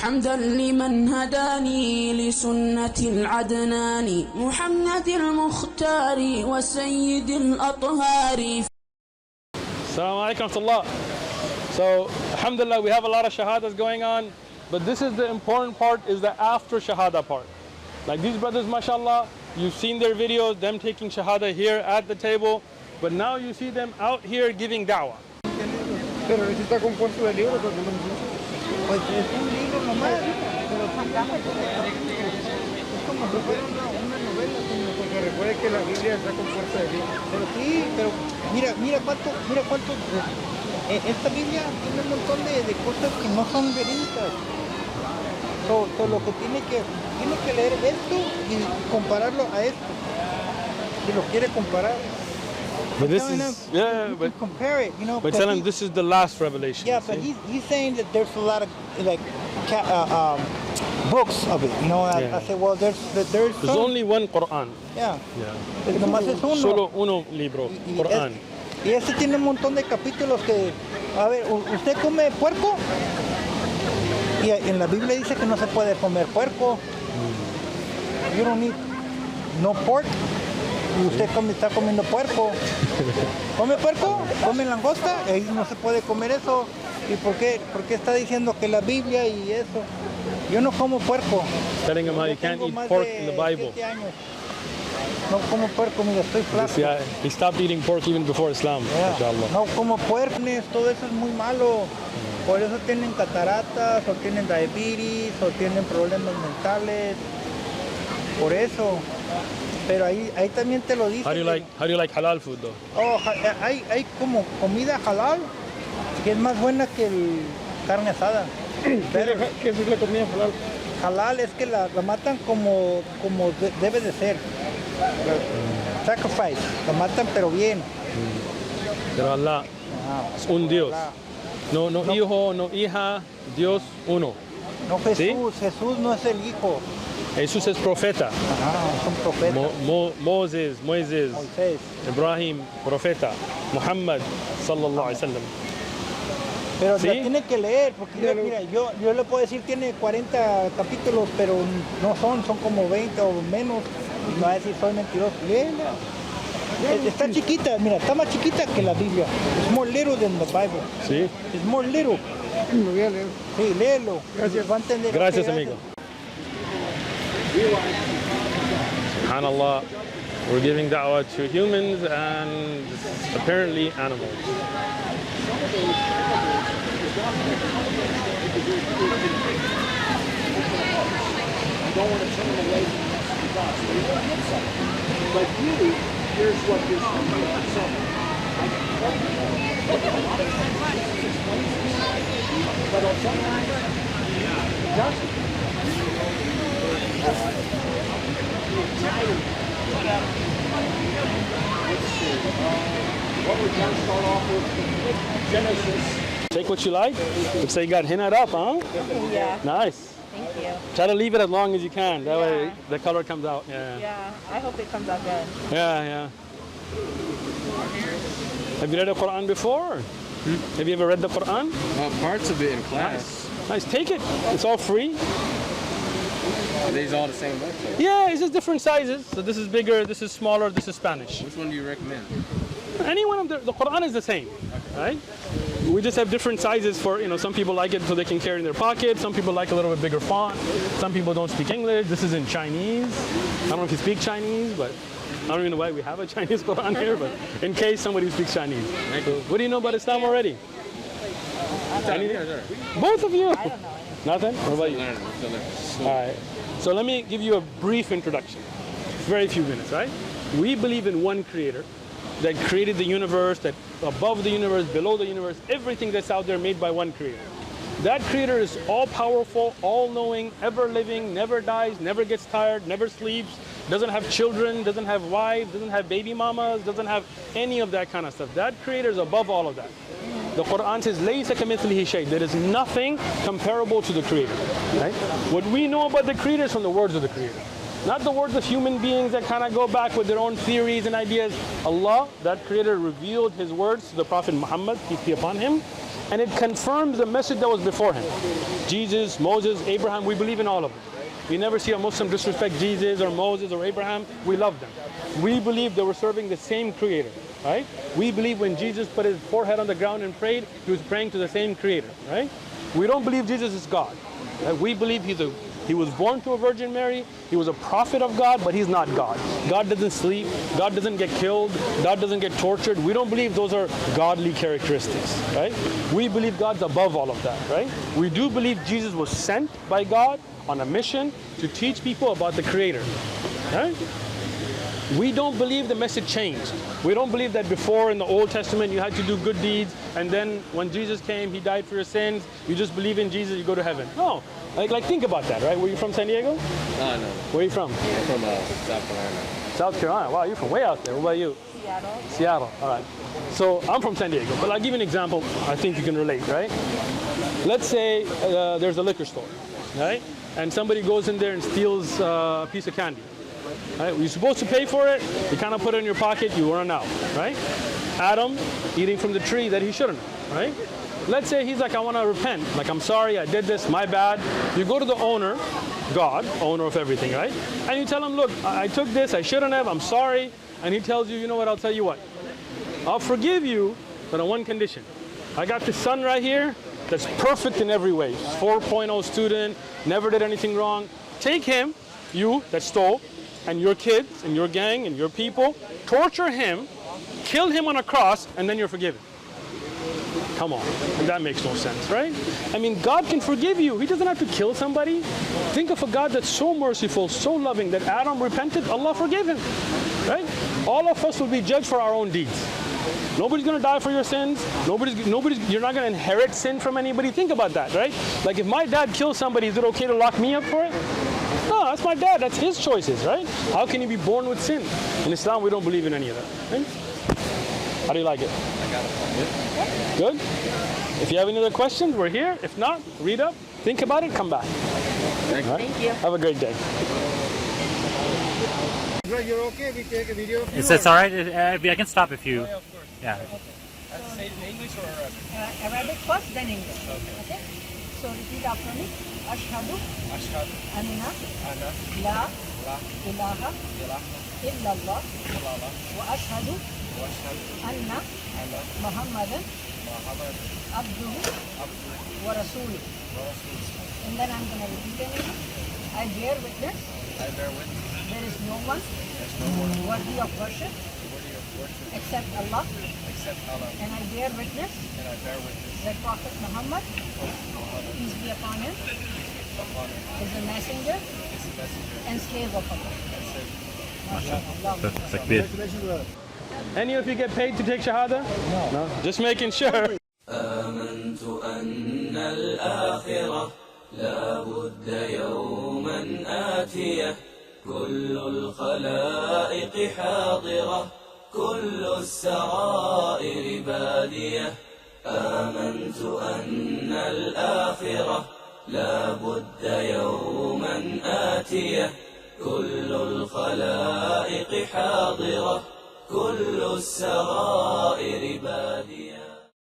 حمدا لمن هداني لسنة العدنان محمد المختار وسيد الأطهار. Assalamu alaikum warahmatullah. So, alhamdulillah, we have a lot of shahadas going on, but this is the important part, is the after shahada part. Like these brothers, mashallah, you've seen their videos, them taking shahada here at the table, but now you see them out here giving da'wah. Pero está compuesto de libros, pues es un libro nomás, pero es como si fuera una novela, porque recuerde que la Biblia está compuesta de libros. Pero sí, pero mira cuánto, esta Biblia tiene un montón de cosas que no son verídicas. Todo lo que tiene que leer esto y compararlo a esto, si lo quiere comparar. But this is, but compare it, you know. But tell him this is the last revelation. Yeah, but he's saying that there's a lot of like books of it, you know. I say, well, there's only one Quran. Yeah. Nomás es uno. Solo uno libro, Quran. Y este tiene un montón de capítulos que, a ver, ¿usted come puerco? Y en la Biblia dice que no se puede comer puerco. You don't eat no pork. Y usted está comiendo puerco. ¿Come puerco? ¿Come langosta? Ahí no se puede comer eso. ¿Y por qué está diciendo que la Biblia y eso? Yo no como puerco. Telling him how you can't eat pork in the Bible. 7 años. No como puerco, mira, estoy flaco. Yeah, he stopped eating pork even before Islam. Inshallah. No como puerco, todo eso es muy malo. Por eso tienen cataratas, o tienen diabetes, o tienen problemas mentales. Por eso. Pero ahí también te lo dice. How do you like halal food though? Oh, hay como comida halal que es más buena que el carne asada. ¿Qué es la comida halal? Halal es que la matan como debe de ser. Sacrifice, la matan pero bien. Pero Allah es un Dios. No hijo, no hija, Dios uno. No Jesús, ¿Sí? Jesús no es el hijo. Jesús es profeta. Es un profeta. Moisés, Moisés. Ibrahim, profeta. Muhammad, sallallahu alaihi wasallam. Pero ¿Sí? la tiene que leer, porque mira, yo le puedo decir tiene 40 capítulos, pero no son como 20 o menos. Y me va a decir soy mentiroso. Léela. Está chiquita, mira, está más chiquita que la Biblia. It's more little than the Bible. Sí. It's more little. Lo voy a leer. Sí, léelo. Gracias. Va a entender. Gracias, amigo. SubhanAllah, we're giving da'wah to humans and apparently animals. Don't want to turn them away from God. So you don't get something. But you, here's what this is. So, but sometimes it doesn't. Let's see. What we're going to start off with Genesis. Take what you like. Looks like you got hennaed up, huh? Yeah. Nice. Thank you. Try to leave it as long as you can. That way the color comes out. Yeah, I hope it comes out good. Yeah. Have you read the Quran before? Have you ever read the Quran? Parts of it in class. Nice. Take it. It's all free. Are these all the same book? Yeah, it's just different sizes. So this is bigger, this is smaller, this is Spanish. Which one do you recommend? Any one of the Quran is the same, right? We just have different sizes for, some people like it so they can carry in their pocket. Some people like a little bit bigger font. Some people don't speak English. This is in Chinese. I don't know if you speak Chinese, but I don't even know why we have a Chinese Quran here, but in case somebody speaks Chinese. So, what do you know about Islam already? Both of you? I don't know. Nothing? What about you? All right. So let me give you a brief introduction. Very few minutes, right? We believe in one creator that created the universe, that above the universe, below the universe, everything that's out there made by one creator. That creator is all-powerful, all-knowing, ever-living, never dies, never gets tired, never sleeps, doesn't have children, doesn't have wives, doesn't have baby mamas, doesn't have any of that kind of stuff. That creator is above all of that. The Quran says, لَيْسَ كَمِثْلِهِ شَيْءٍ. There is nothing comparable to the creator. Right? What we know about the creator is from the words of the creator. Not the words of human beings that kind of go back with their own theories and ideas. Allah, that creator, revealed his words to the Prophet Muhammad, peace be upon him, and it confirms the message that was before him. Jesus, Moses, Abraham, we believe in all of them. We never see a Muslim disrespect Jesus or Moses or Abraham. We love them. We believe they were serving the same creator, right? We believe when Jesus put his forehead on the ground and prayed, he was praying to the same creator, right? We don't believe Jesus is God. Right? We believe he was born to a Virgin Mary, he was a prophet of God, but he's not God. God doesn't sleep, God doesn't get killed, God doesn't get tortured. We don't believe those are godly characteristics, right? We believe God's above all of that, right? We do believe Jesus was sent by God on a mission to teach people about the Creator, right? We don't believe the message changed. We don't believe that before in the Old Testament you had to do good deeds, and then when Jesus came, he died for your sins. You just believe in Jesus, you go to heaven. No. Like think about that, right? Were you from San Diego? No. Where are you from? I'm from South Carolina. South Carolina. Wow, you're from way out there. What about you? Seattle. Seattle. All right. So I'm from San Diego, but I'll give you an example. I think you can relate, right? Let's say there's a liquor store, right? And somebody goes in there and steals a piece of candy. Right? You're supposed to pay for it. You kind of put it in your pocket. You run out, right? Adam eating from the tree that he shouldn't, right? Let's say he's like, I want to repent. Like, I'm sorry, I did this, my bad. You go to the owner, God, owner of everything, right? And you tell him, look, I took this, I shouldn't have, I'm sorry. And he tells you, you know what, I'll tell you what. I'll forgive you, but on one condition. I got this son right here that's perfect in every way. 4.0 student, never did anything wrong. Take him, you that stole, and your kids and your gang and your people, torture him, kill him on a cross, and then you're forgiven. Come on, and that makes no sense, right? I mean, God can forgive you. He doesn't have to kill somebody. Think of a God that's so merciful, so loving, that Adam repented, Allah forgave him, right? All of us will be judged for our own deeds. Nobody's going to die for your sins. You're not going to inherit sin from anybody. Think about that, right? Like if my dad kills somebody, is it okay to lock me up for it? No, that's my dad. That's his choices, right? How can he be born with sin? In Islam, we don't believe in any of that, right? How do you like it? I got it. Good? If you have any other questions, we're here. If not, read up, think about it, come back. Thank you. Right? Thank you. Have a great day. You're okay? We take a video of you? It's all right. I can stop if you. Yeah, of course. Yeah. Say it in English or Arabic? Arabic first, then English. Okay. So repeat after me. Ashhadu Ashhadu anna anna la la ilaha ilaha illallah illallah wa ashhadu wa ashhadu anna anna Muhammadan Muhammadan abduhu abduhu wa rasuluhu. wa rasuluhu. And then I'm going to repeat in English. I bear witness I bear witness there is no one there's no one worthy of worship worthy of worship except Allah, except Allah, and I bear witness and I bear witness that Prophet Muhammad, Muhammad peace be upon him, upon him is a messenger is the messenger and slave of Allah. and said, MashaAllah. Takbir. Any of you get paid to take Shahadah? No. Just making sure. آمنت أن الآخرة لا بد يوما آتية كل الخلائق حاضرة كل السرائر بادية آمنت أن الآخرة لا بد يوما آتية كل الخلائق حاضرة كل السرائر بادية